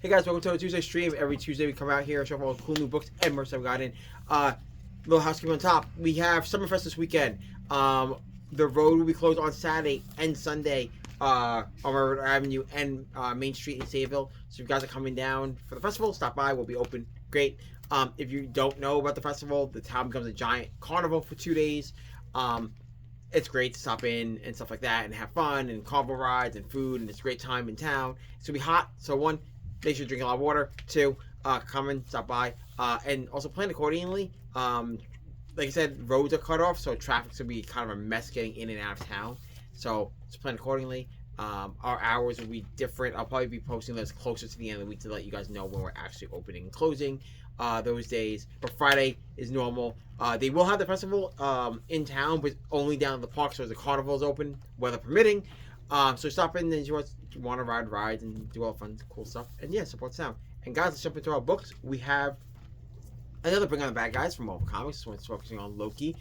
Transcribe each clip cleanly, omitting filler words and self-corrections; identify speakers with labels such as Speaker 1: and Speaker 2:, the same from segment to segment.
Speaker 1: Hey guys, welcome to our Tuesday stream. Every Tuesday we come out here and show all the cool new books and merch I've gotten. Little housekeeping on top. We have Summerfest this weekend. The road will be closed on Saturday and Sunday on Railroad Avenue and Main Street in Sayville. So if you guys are coming down for the festival, stop by. We'll be open. Great. If you don't know about the festival, the town becomes a giant carnival for 2 days. It's great to stop in and stuff like that and have fun and carnival rides and food, and it's a great time in town. It's going to be hot, so one, make sure you drink a lot of water. Two, come and stop by. And also plan accordingly. Like I said, roads are cut off, so traffic's going to be kind of a mess getting in and out of town. So just plan accordingly. Our hours will be different. I'll probably be posting those closer to the end of the week to let you guys know when we're actually opening and closing those days. But Friday is normal. They will have the festival in town, but only down in the park, so the carnival is open, weather permitting. So stop in and you want to ride rides and do all fun, cool stuff. And yeah, support sound. And guys, let's jump into our books. We have another Bring on the Bad Guys from Marvel Comics. This one's focusing on Loki.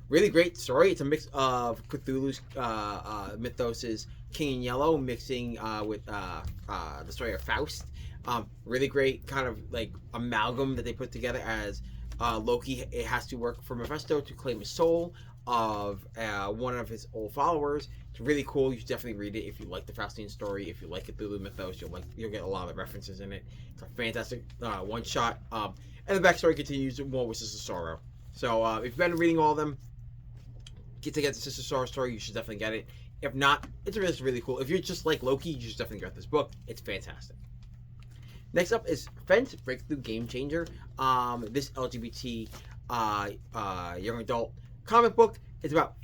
Speaker 1: Really great story. It's a mix of Cthulhu's mythos' King in Yellow mixing with the story of Faust. Really great kind of like amalgam that they put together as Loki. It has to work for Mephisto to claim his soul of one of his old followers. It's really cool. You should definitely read it if you like the Faustian story. If you like Cthulhu mythos, you'll get a lot of references in it. It's a fantastic one shot. And the backstory continues more with Sister Sorrow. So if you've been reading all of them, get the Sister Sorrow story. You should definitely get it. If not, it's really cool. If you're just like Loki, you should definitely get this book. It's fantastic. Next up is Fence Breakthrough Game Changer. This LGBT young adult comic book. It's about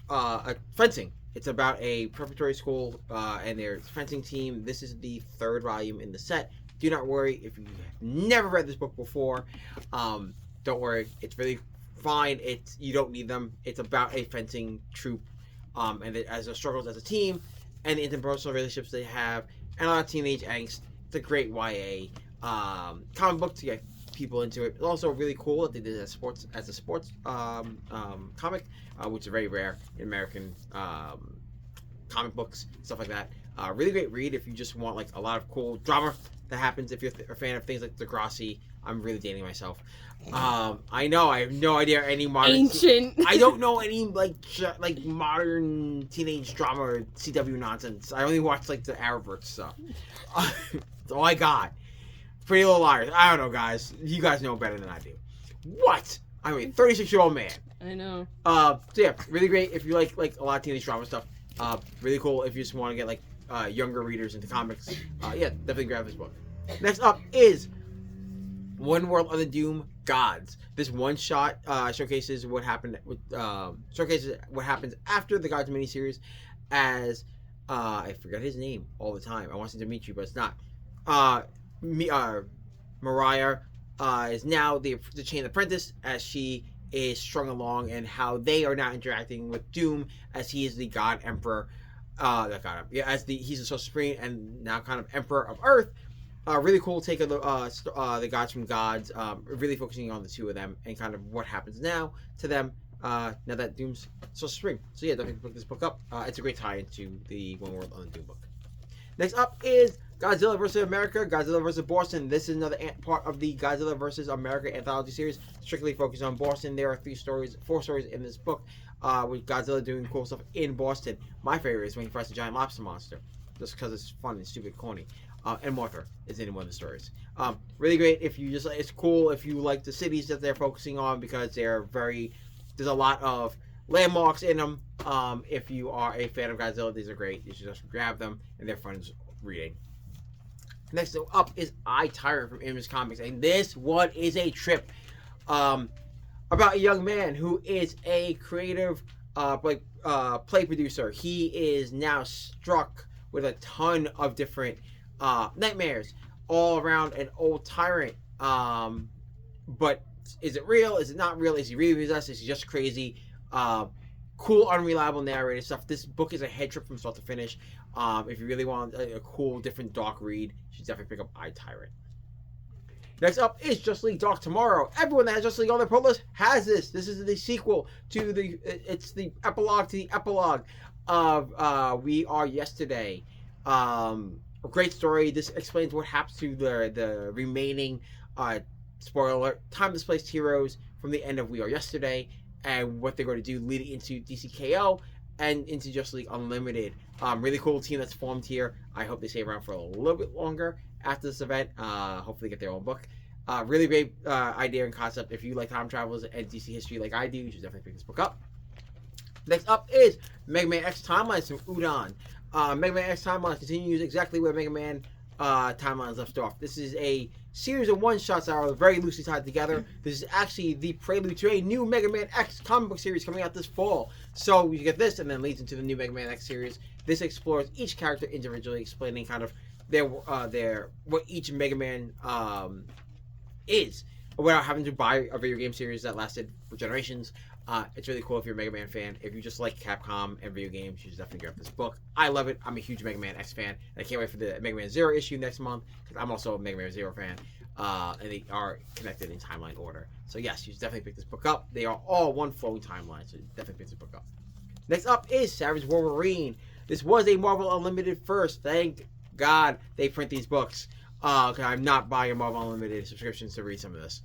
Speaker 1: fencing. It's about a preparatory school and their fencing team. This is the third volume in the set. Do not worry if you've never read this book before. Don't worry. It's really fine. You don't need them. It's about a fencing troop and as their struggles as a team and the interpersonal relationships they have and a lot of teenage angst. It's a great YA comic book to get people into it. It's also really cool that they did it as a sports comic, which is very rare in American comic books, stuff like that. Really great read if you just want like a lot of cool drama that happens. If you're a fan of things like Degrassi, I'm really dating myself. I know I have no idea any modern
Speaker 2: ancient.
Speaker 1: I don't know any like modern teenage drama or CW nonsense. I only watch like the Arrowverse stuff. That's all I got. Pretty Little Liars. I don't know, guys. You guys know better than I do. What? I mean, 36-year-old man.
Speaker 2: I know.
Speaker 1: So yeah, really great if you like a lot of teenage drama stuff. Really cool if you just want to get like younger readers into comics. Yeah, definitely grab this book. Next up is One World Under Doom, G.O.D.S. This one shot showcases what happened with what happens after the G.O.D.S miniseries as I forget his name all the time. I want to say Dimitri, but it's not. Mariah is now the Chain Apprentice as she is strung along, and how they are now interacting with Doom as he is the God Emperor. He's the Soul Supreme and now kind of Emperor of Earth. Really cool take of the gods from Gods. Really focusing on the two of them and kind of what happens now to them now that Doom's Soul Supreme. So yeah, definitely pick this book up. It's a great tie into the One World on the Doom book. Next up is Godzilla vs. America, Godzilla vs. Boston. This is another part of the Godzilla vs. America anthology series, strictly focused on Boston. There are 4 stories in this book, with Godzilla doing cool stuff in Boston. My favorite is when he fights a giant lobster monster, just because it's fun and stupid corny. And Martha is in one of the stories. Really great if you just, it's cool if you like the cities that they're focusing on, because there's a lot of landmarks in them. If you are a fan of Godzilla, these are great. You should just grab them, and they're fun reading. Next up is I, Tyrant from Image Comics, and this one is a trip about a young man who is a creative play producer. He is now struck with a ton of different nightmares all around an old tyrant. But is it real? Is it not real? Is he really possessed? Is he just crazy? Cool, unreliable narrated stuff. This book is a head trip from start to finish. If you really want a cool, different, dark read, you should definitely pick up I, Tyrant. Next up is Justice League Dark Tomorrow. Everyone that has Justice League on their pro list has this. This is the sequel to it's the epilogue to the epilogue of We Are Yesterday. A great story. This explains what happens to the remaining, spoiler alert, time displaced heroes from the end of We Are Yesterday, and what they're going to do leading into DCKO and into Justice League Unlimited. Really cool team that's formed here. I hope they stay around for a little bit longer after this event. Hopefully get their own book. Really great idea and concept. If you like time travels and DC history like I do, you should definitely pick this book up. Next up is Megaman X Timelines from Udon. Megaman X Timelines continues exactly where Megaman Timelines left off. This is a series of one-shots that are very loosely tied together. This is actually the prelude to a new Megaman X comic book series coming out this fall. So you get this, and then leads into the new Megaman X series. This explores each character individually, explaining kind of their what each Mega Man is, without having to buy a video game series that lasted for generations. It's really cool if you're a Mega Man fan. If you just like Capcom and video games, you should definitely grab this book. I love it. I'm a huge Mega Man X fan, and I can't wait for the Mega Man Zero issue next month, because I'm also a Mega Man Zero fan, and they are connected in timeline order. So yes, you should definitely pick this book up. They are all one flowing timeline, so definitely pick this book up. Next up is Savage Wolverine. This was a Marvel Unlimited first. Thank God they print these books, because I'm not buying a Marvel Unlimited subscriptions to read some of this.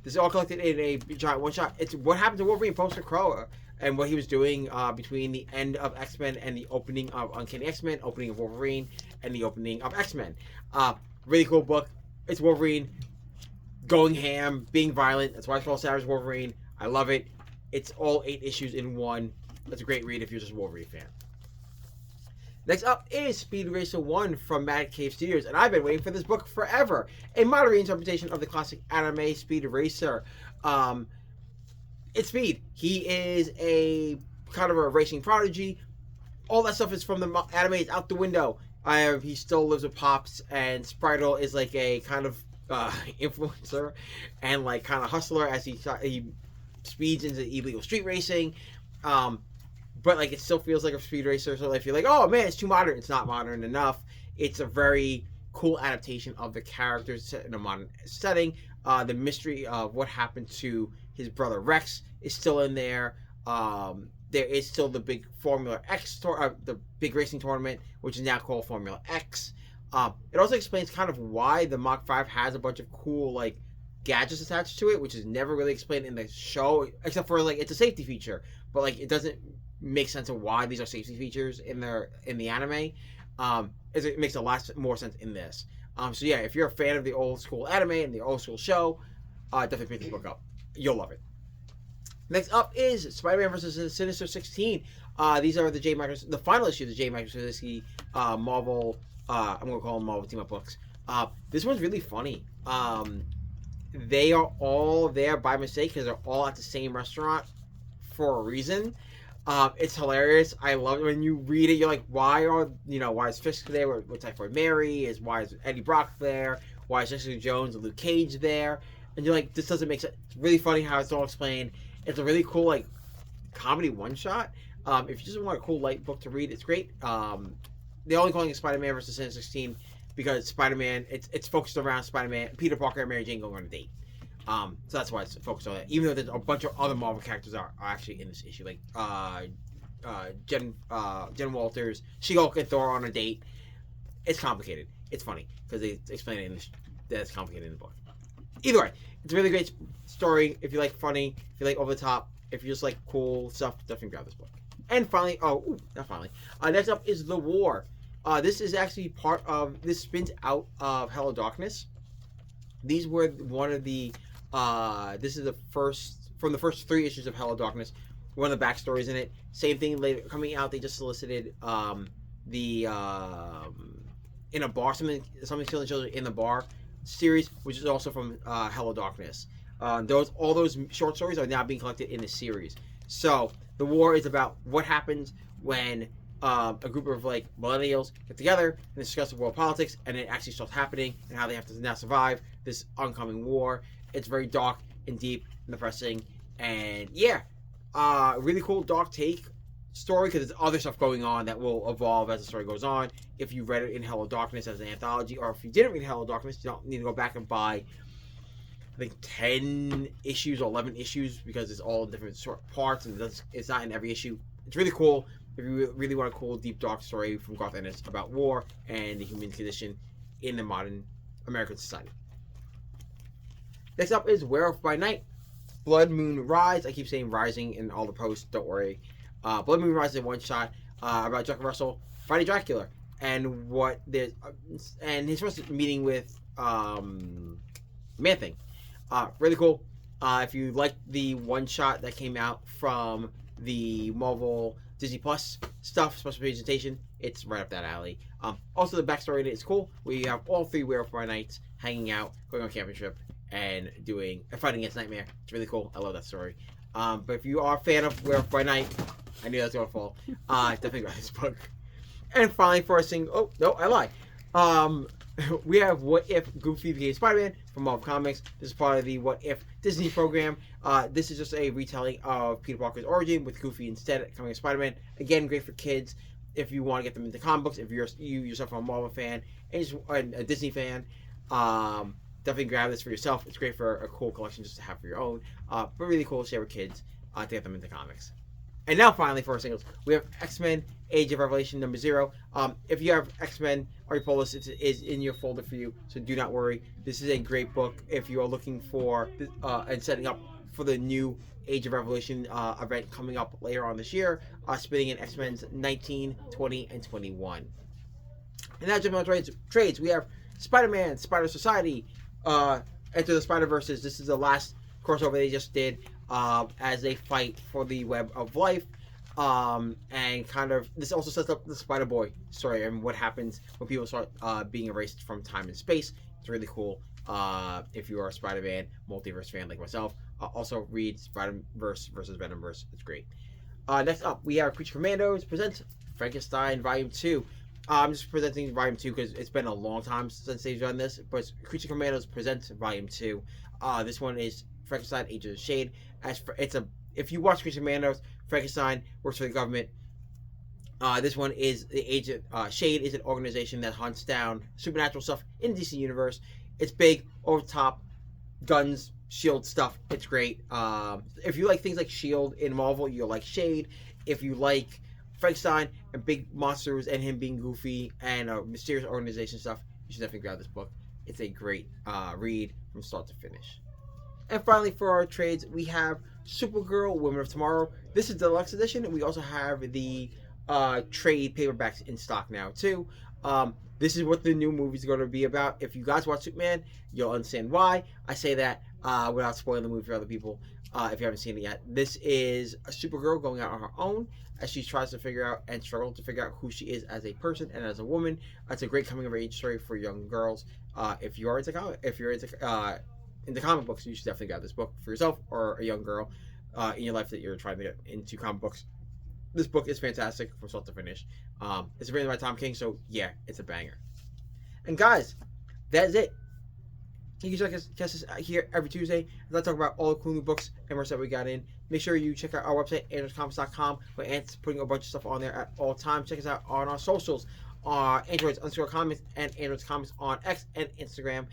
Speaker 1: This is all collected in a giant one-shot. It's what happened to Wolverine post-Crow and what he was doing between the end of X-Men and the opening of Uncanny X-Men, opening of Wolverine, and the opening of X-Men. Really cool book. It's Wolverine going ham, being violent. That's why it's called Savage Wolverine. I love it. It's all 8 issues in one. It's a great read if you're just a Wolverine fan. Next up is Speed Racer 1 from Mad Cave Studios, and I've been waiting for this book forever. A modern reinterpretation of the classic anime Speed Racer. It's Speed. He is a kind of a racing prodigy. All that stuff is from the anime. It's out the window. He still lives with Pops, and Spritle is like a kind of influencer and like kind of hustler as he speeds into illegal street racing. But like it still feels like a Speed Racer, so if you're like, oh man, it's too modern, it's not modern enough. It's a very cool adaptation of the characters set in a modern setting. The mystery of what happened to his brother Rex is still in there. There is still the big Formula X the big racing tournament, which is now called Formula X. It also explains kind of why the Mach 5 has a bunch of cool like gadgets attached to it, which is never really explained in the show, except for like it's a safety feature, but like it doesn't make sense of why these are safety features in the anime. It makes a lot more sense in this. So yeah, if you're a fan of the old school anime and the old school show, definitely pick this book up. You'll love it. Next up is Spider-Man vs. Sinister 16. These are the final issue of the J. Michael Straczynski Marvel. I'm gonna call them Marvel Team Up books. This one's really funny. They are all there by mistake because they're all at the same restaurant for a reason. It's hilarious. I love it when you read it. You're like, why is Fisk there with Typhoid Mary? Why is Eddie Brock there? Why is Jessica Jones and Luke Cage there? And you're like, this doesn't make sense. It's really funny how it's all explained. It's a really cool like comedy one shot. If you just want a cool light book to read, it's great. They're only calling it Spider-Man versus Sinister 16 because Spider-Man, it's focused around Spider-Man, Peter Parker, and Mary Jane going on a date. So that's why it's focused on that. Even though there's a bunch of other Marvel characters are actually in this issue, like Jen Walters, She-Hulk, and Thor on a date. It's complicated. It's funny because they explain it that it's complicated in the book. Either way, it's a really great story. If you like funny, if you like over the top, if you just like cool stuff, definitely grab this book. And finally, next up is The War. This is actually this spins out of Hello Darkness. These were one of the this is the first from the first 3 issues of Hello Darkness. One of the backstories in it. Same thing later coming out. They just solicited in a bar, something killing children in the bar series, which is also from Hello Darkness. All those short stories are now being collected in the series. So The War is about what happens when a group of like millennials get together and discuss world politics, and it actually starts happening, and how they have to now survive this oncoming war. It's very dark and deep and depressing, and yeah, really cool dark take story because there's other stuff going on that will evolve as the story goes on. If you read it in Hello Darkness as an anthology, or if you didn't read Hello Darkness, you don't need to go back and buy I think 10 issues or 11 issues because it's all in different short parts and it's not in every issue. It's really cool. if you really want a cool, deep, dark story from Garth Ennis about war and the human condition in the modern American society. Next up is Werewolf by Night, Blood Moon Rise. I keep saying rising in all the posts, don't worry. Blood Moon Rise is a one-shot about Jack Russell fighting Dracula and and his first meeting with Man-Thing. Really cool. If you like the one-shot that came out from the Marvel Disney Plus stuff, special presentation, it's right up that alley. Also, the backstory in it is cool. We have all 3 Werewolf by Nights hanging out, going on a camping trip, and fighting against Nightmare. It's really cool. I love that story. But if you are a fan of Werewolf by Night, I knew that's gonna fall. Definitely grab this book. And finally, for a single, oh no, I lied. We have What If Goofy Became Spider-Man from Marvel Comics. This is part of the What If Disney program. This is just a retelling of Peter Parker's origin with Goofy instead coming as Spider-Man. Again, great for kids if you want to get them into comic books. If you yourself are a Marvel fan and a Disney fan, definitely grab this for yourself. It's great for a cool collection just to have for your own. But really cool to share with kids to get them into comics. And now, finally, for our singles, we have X-Men Age of Revelation number 0. If you have X-Men or your pull list, it is in your folder for you, so do not worry. This is a great book if you are looking for and setting up for the new Age of Revelation event coming up later on this year, spinning in X-Men's 19, 20, and 21. And now, jumping on trades, we have Spider-Man, Spider Society, Enter the Spider-Verses. This is the last crossover they just did as they fight for the Web of Life. And kind of, this also sets up the Spider-Boy story and what happens when people start being erased from time and space. It's really cool if you are a Spider-Man multiverse fan like myself. Also read Spider-Verse versus Venomverse. It's great. Next up, we have Creature Commandos presents Frankenstein Volume 2. I'm just presenting Volume 2 because it's been a long time since they've done this, but Creature Commandos presents Volume 2. This one is Frankenstein, Agent of Shade. If you watch Creature Commandos, Frankenstein works for the government. This one is the Agent Shade is an organization that hunts down supernatural stuff in the DC universe. It's big, over the top, guns, shield stuff. It's great. If you like things like Shield in Marvel, you'll like Shade. If you like Frankenstein and big monsters and him being goofy and mysterious organization stuff, you should definitely grab this book. It's a great read from start to finish. And finally, for our trades, we have Supergirl, Women of Tomorrow. This is the deluxe edition. We also have the trade paperbacks in stock now, too. This is what the new movie is going to be about. If you guys watch Superman, you'll understand why I say that without spoiling the movie for other people if you haven't seen it yet. This is a Supergirl going out on her own as she tries to figure out and struggle to figure out who she is as a person and as a woman. It's a great coming of age story for young girls. If you're into comic books, you should definitely grab this book for yourself or a young girl in your life that you're trying to get into comic books. This book is fantastic from start to finish. It's written by Tom King, so yeah, it's a banger. And guys, that's it. You can check us here every Tuesday as I talk about all the cool new books and merch that we got in. Make sure you check out our website, androidscomics.com, where Ant's putting a bunch of stuff on there at all times. Check us out on our socials, Androids_comics and Androids Comics on X and Instagram,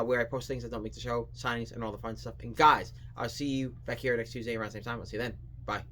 Speaker 1: where I post things that don't make the show, signings, and all the fun stuff. And guys, I'll see you back here next Tuesday around the same time. I'll see you then. Bye.